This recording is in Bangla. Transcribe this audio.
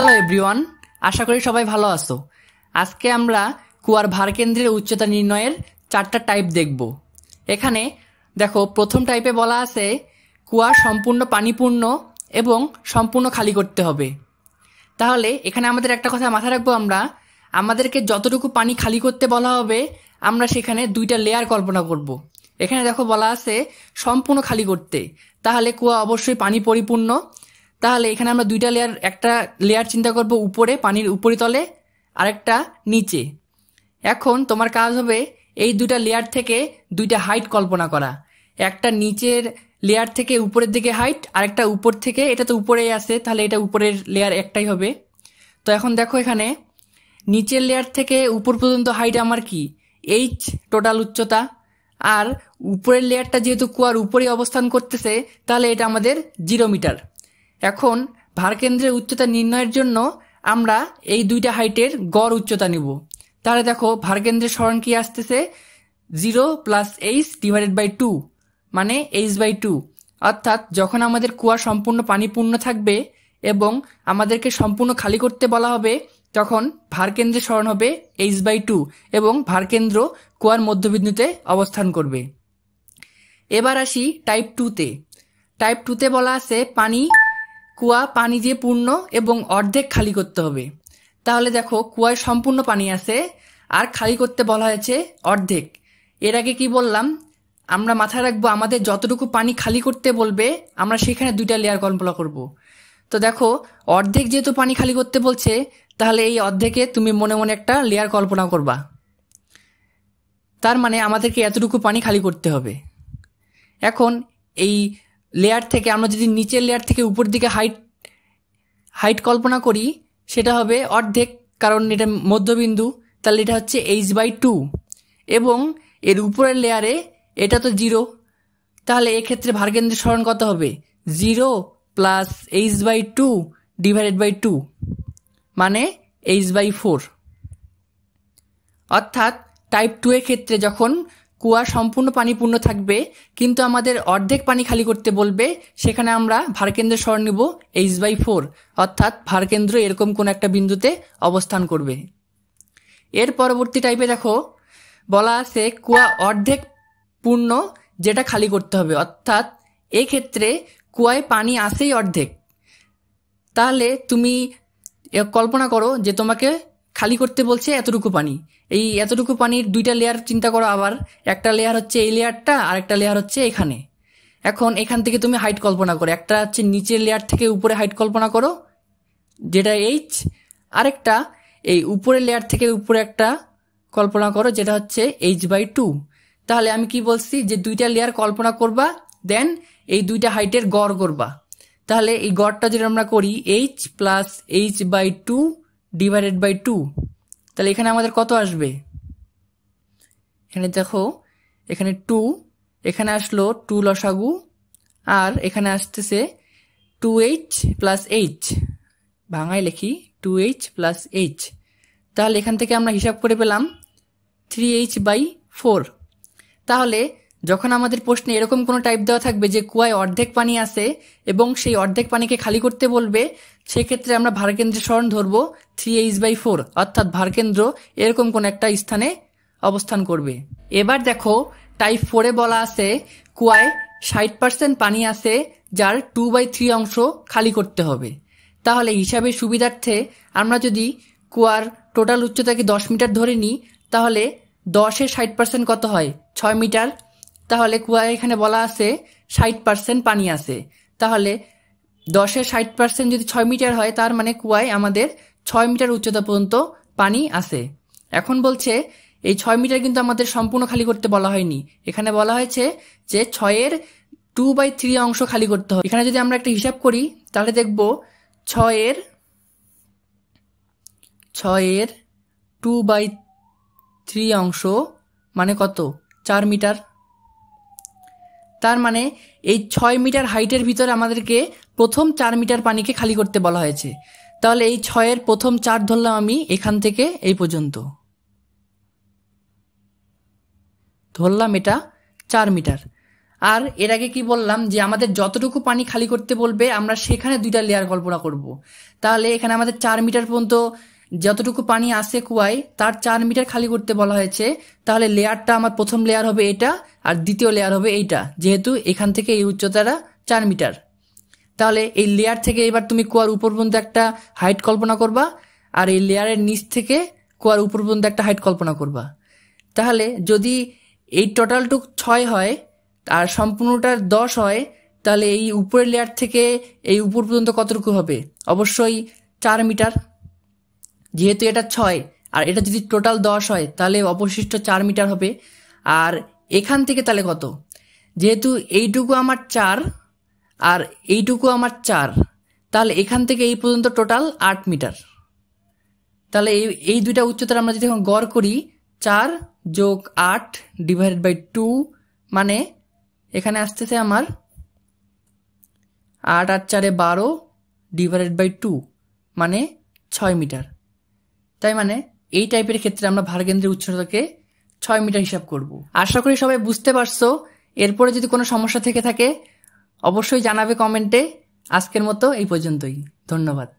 হ্যালো এভরিওয়ান, আশা করি সবাই ভালো আছো। আজকে আমরা কুয়ার ভারকেন্দ্রের উচ্চতা নির্ণয়ের 4টা টাইপ দেখব। এখানে দেখো, প্রথম টাইপে বলা আছে কুয়া সম্পূর্ণ পানিপূর্ণ এবং সম্পূর্ণ খালি করতে হবে। তাহলে এখানে আমাদের একটা কথা মাথায় রাখবো, আমাদেরকে যতটুকু পানি খালি করতে বলা হবে আমরা সেখানে 2টা লেয়ার কল্পনা করব। এখানে দেখো বলা আছে সম্পূর্ণ খালি করতে, তাহলে কুয়া অবশ্যই পানি পরিপূর্ণ। তাহলে এখানে আমরা 2টা লেয়ার, একটা লেয়ার চিন্তা করব উপরে পানির উপরিতলে, আরেকটা নিচে। এখন তোমার কাজ হবে এই 2টা লেয়ার থেকে 2টা হাইট কল্পনা করা। একটা নিচের লেয়ার থেকে উপরের দিকে হাইট, আরেকটা উপর থেকে, এটা তো উপরেই আছে তাহলে এটা উপরের লেয়ার একটাই হবে। তো এখন দেখো এখানে নিচের লেয়ার থেকে উপর পর্যন্ত হাইট আমার কি এইচ টোটাল উচ্চতা, আর উপরের লেয়ারটা যেহেতু কুয়ার উপরেই অবস্থান করতেছে তাহলে এটা আমাদের 0 মিটার। এখন ভারকেন্দ্রের উচ্চতা নির্ণয়ের জন্য আমরা এই 2টা হাইটের গড় উচ্চতা নিব। তাহলে দেখো ভারকেন্দ্রের সরণ কি আসতেছে 0 + h/2 মানে h/2। অর্থাৎ যখন আমাদের কুয়া সম্পূর্ণ পানিপূর্ণ থাকবে এবং আমাদেরকে সম্পূর্ণ খালি করতে বলা হবে তখন ভারকেন্দ্রের সরণ হবে h/2 এবং ভারকেন্দ্র কুয়ার মধ্যবিন্দুতে অবস্থান করবে। এবার আসি টাইপ 2তে। টাইপ 2তে বলা আছে কুয়া পানি দিয়ে পূর্ণ এবং অর্ধেক খালি করতে হবে। তাহলে দেখো কুয়ায় সম্পূর্ণ পানি আছে আর খালি করতে বলা হয়েছে অর্ধেক। এর আগে কি বললাম, আমরা মাথায় রাখবো আমাদের যতটুকু পানি খালি করতে বলবে আমরা সেখানে 2টা লেয়ার কল্পনা করব। তো দেখো অর্ধেক যেহেতু পানি খালি করতে বলছে তাহলে এই অর্ধেকে তুমি মনে মনে একটা লেয়ার কল্পনা করবা। তার মানে আমাদেরকে এতটুকু পানি খালি করতে হবে। এখন এই লেয়ার থেকে আমরা যদি নিচের লেয়ার থেকে উপর দিকে হাইট কল্পনা করি সেটা হবে অর্ধেক, কারণ এটা মধ্যবিন্দু, তাহলে এটা হচ্ছে h/2 এবং এর উপরের লেয়ারে এটা তো 0, তাহলে এক্ষেত্রে ভারকেন্দ্রের সরণ কত হবে 0 + h/2 মানে h/4। অর্থাৎ টাইপ 2 এর ক্ষেত্রে যখন কুয়া সম্পূর্ণ পানিপূর্ণ থাকবে কিন্তু আমাদের অর্ধেক পানি খালি করতে বলবে সেখানে আমরা ভারকেন্দ্রের সরণ নিব h/4, অর্থাৎ ভারকেন্দ্র এরকম কোন একটা বিন্দুতে অবস্থান করবে। এর পরবর্তী টাইপে দেখো বলা আছে কুয়া অর্ধেক পূর্ণ যেটা খালি করতে হবে, অর্থাৎ এই ক্ষেত্রে কুয়ায় পানি আসেই অর্ধেক। তাহলে তুমি কল্পনা করো যে তোমাকে খালি করতে বলছে এতটুকু পানি। এই এতটুকু পানির 2টা লেয়ার চিন্তা করো, আবার একটা লেয়ার হচ্ছে এই লেয়ারটা আর একটা লেয়ার হচ্ছে এখানে। এখন এখান থেকে তুমি হাইট কল্পনা করো, একটা হচ্ছে নিচের লেয়ার থেকে উপরে হাইট কল্পনা করো যেটা h, আরেকটা এই উপরের লেয়ার থেকে উপরে একটা কল্পনা করো যেটা হচ্ছে h/2। তাহলে আমি কি বলছি যে 2টা লেয়ার কল্পনা করবা, দেন এই 2টা হাইটের গড় করবা। তাহলে এই গড়টা যদি আমরা করি h + h/2 তাহলে এখানে আমাদের কত আসবে, এখানে দেখো এখানে 2, এখানে আসলো 2 লসাগু, আর এখানে আসতেছে 2h + h, ভাঙায় লিখি 2h + h। তাহলে এখান থেকে আমরা হিসাব করে পেলাম 3h/4। তাহলে যখন আমাদের প্রশ্নে এরকম কোনো টাইপ দেওয়া থাকবে যে কুয়ায় অর্ধেক পানি আছে এবং সেই অর্ধেক পানিকে খালি করতে বলবে, সেক্ষেত্রে আমরা ভারকেন্দ্রের সরণ ধরবো 3h/4, অর্থাৎ ভারকেন্দ্র এরকম কোন একটা স্থানে অবস্থান করবে। এবার দেখো টাইপ 4-এ বলা আছে কুয়ায় 60% পানি আছে যার 2/3 অংশ খালি করতে হবে। তাহলে হিসাবের সুবিধার্থে আমরা যদি কুয়ার টোটাল উচ্চতাকে 10 মিটার ধরে নিই তাহলে 10-এর 60% কত হয় 6 মিটার। তাহলে কুয়ায় এখানে বলা আছে 60% পানি আছে, তাহলে 10-এর 60% যদি 6 মিটার হয় তার মানে কুয়ায় আমাদের 6 মিটার উচ্চতা পর্যন্ত পানি আছে। এখন বলছে এই 6 মিটার কিন্তু আমাদের সম্পূর্ণ খালি করতে বলা হয়নি, এখানে বলা হয়েছে যে 6-এর 2/3 অংশ খালি করতে হবে। এখানে যদি আমরা একটা হিসাব করি তাহলে দেখব 6-এর 2/3 অংশ মানে কত 4 মিটার। তার মানে এই 6 মিটার হাইটের ভিতরে আমাদেরকে প্রথম 4 মিটার পানিকে খালি করতে বলা হয়েছে। তাহলে এই 6-এর প্রথম 4 ধরলাম আমি এখান থেকে এই পর্যন্ত, ধরলাম এটা 4 মিটার। আর এর আগে কি বললাম যে আমাদের যতটুকু পানি খালি করতে বলবে আমরা সেখানে 2টা লেয়ার কল্পনা করব। তাহলে এখানে আমাদের 4 মিটার পর্যন্ত যতটুকু পানি আসে কুয়ায় তার 4 মিটার খালি করতে বলা হয়েছে। তাহলে লেয়ারটা আমার প্রথম লেয়ার হবে এটা, আর দ্বিতীয় লেয়ার হবে এইটা, যেহেতু এখান থেকে এই উচ্চতাটা 4 মিটার। তাহলে এই লেয়ার থেকে এবার তুমি কুয়ার উপর পর্যন্ত একটা হাইট কল্পনা করবা, আর এই লেয়ারের নিচ থেকে কুয়ার উপর পর্যন্ত একটা হাইট কল্পনা করবা। তাহলে যদি এই টোটালটুক 6 হয় আর সম্পূর্ণটার 10 হয়, তাহলে এই উপরের লেয়ার থেকে এই উপর পর্যন্ত কতটুকু হবে? অবশ্যই 4 মিটার। যেহেতু এটা 6 আর এটা যদি টোটাল 10 হয় তাহলে অবশিষ্ট 4 মিটার হবে। আর এখান থেকে তাহলে কত? যেহেতু এইটুকু আমার 4 আর এইটুকু আমার 4, তাহলে এখান থেকে এই পর্যন্ত টোটাল 8 মিটার। তাহলে এই দুইটা উচ্চতার আমরা যদি এখন গড় করি, 4 যোগ 8 ডিভাইডেড বাই 2, মানে এখানে আসতেছে আমার 8 আর 4 12 ডিভাইডেড বাই 2, মানে 6 মিটার। তাই মানে এই টাইপের ক্ষেত্রে আমরা ভারকেন্দ্রের উচ্চতাকে 6 মিটার হিসাব করব। আশা করি সবাই বুঝতে পারছো। এরপরে যদি কোনো সমস্যা থেকে থাকে অবশ্যই জানাবে কমেন্টে। আজকের মতো এই পর্যন্তই, ধন্যবাদ।